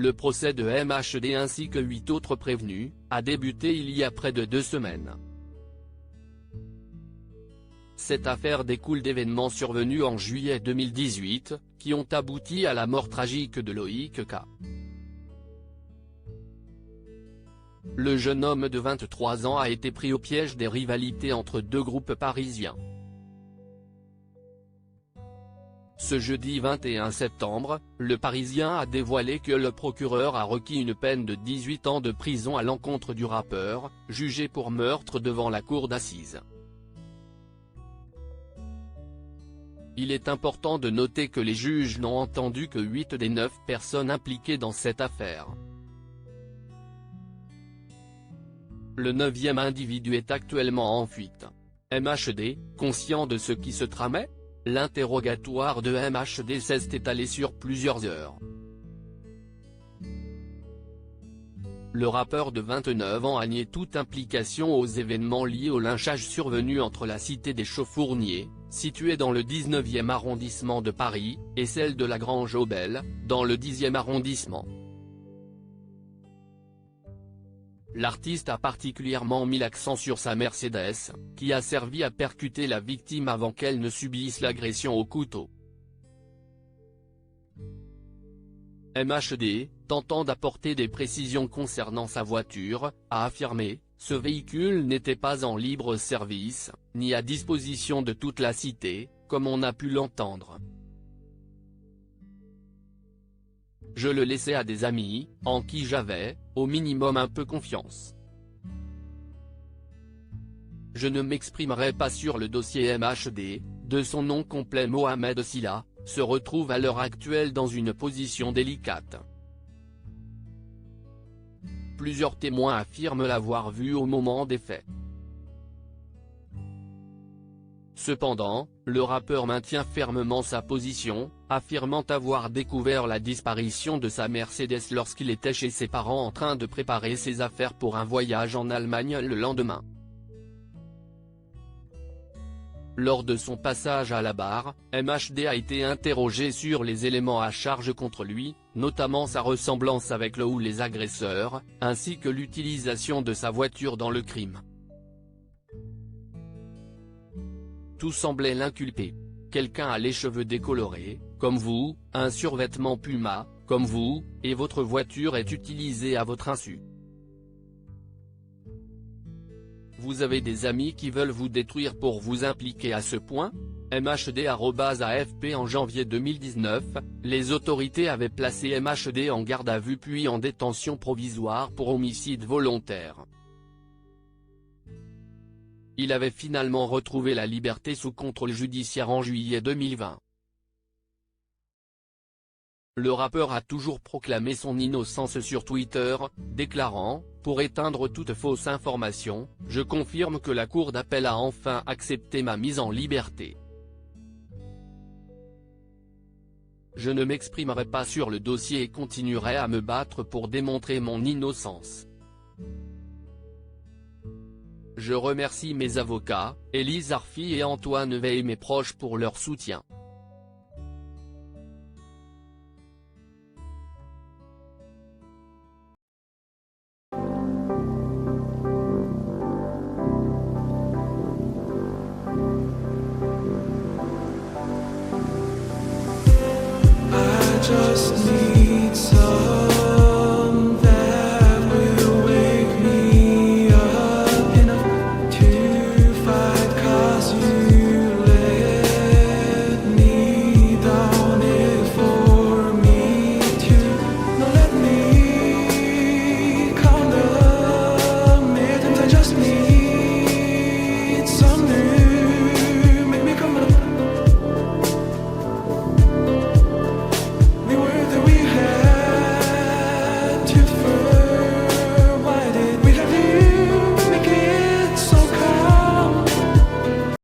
Le procès de MHD ainsi que 8 autres prévenus a débuté il y a près de 2 semaines. Cette affaire découle d'événements survenus en juillet 2018, qui ont abouti à la mort tragique de Loïc K. Le jeune homme de 23 ans a été pris au piège des rivalités entre deux groupes parisiens. Ce jeudi 21 septembre, le Parisien a dévoilé que le procureur a requis une peine de 18 ans de prison à l'encontre du rappeur, jugé pour meurtre devant la cour d'assises. Il est important de noter que les juges n'ont entendu que 8 des 9 personnes impliquées dans cette affaire. Le 9e individu est actuellement en fuite. MHD, conscient de ce qui se tramait ? L'interrogatoire de MHD s'est étalé sur plusieurs heures. Le rappeur de 29 ans a nié toute implication aux événements liés au lynchage survenu entre la cité des Chaufourniers, située dans le 19e arrondissement de Paris, et celle de la Grange-aux-Belles, dans le 10e arrondissement. L'artiste a particulièrement mis l'accent sur sa Mercedes, qui a servi à percuter la victime avant qu'elle ne subisse l'agression au couteau. MHD, tentant d'apporter des précisions concernant sa voiture, a affirmé « Ce véhicule n'était pas en libre service, ni à disposition de toute la cité, comme on a pu l'entendre. Je le laissais à des amis, en qui j'avais, au minimum un peu confiance. Je ne m'exprimerai pas sur le dossier MHD, de son nom complet Mohamed Silla, se retrouve à l'heure actuelle dans une position délicate. Plusieurs témoins affirment l'avoir vu au moment des faits. Cependant, le rappeur maintient fermement sa position, affirmant avoir découvert la disparition de sa Mercedes lorsqu'il était chez ses parents en train de préparer ses affaires pour un voyage en Allemagne le lendemain. Lors de son passage à la barre, MHD a été interrogé sur les éléments à charge contre lui, notamment sa ressemblance avec le ou les agresseurs, ainsi que l'utilisation de sa voiture dans le crime. Tout semblait l'inculper. Quelqu'un a les cheveux décolorés, comme vous, un survêtement Puma, comme vous, et votre voiture est utilisée à votre insu. Vous avez des amis qui veulent vous détruire pour vous impliquer à ce point ? MHD@AFP En janvier 2019, les autorités avaient placé MHD en garde à vue puis en détention provisoire pour homicide volontaire. Il avait finalement retrouvé la liberté sous contrôle judiciaire en juillet 2020. Le rappeur a toujours proclamé son innocence sur Twitter, déclarant « Pour éteindre toute fausse information, je confirme que la Cour d'appel a enfin accepté ma mise en liberté. Je ne m'exprimerai pas sur le dossier et continuerai à me battre pour démontrer mon innocence. Je remercie mes avocats, Élise Arfi et Antoine Veil et mes proches pour leur soutien.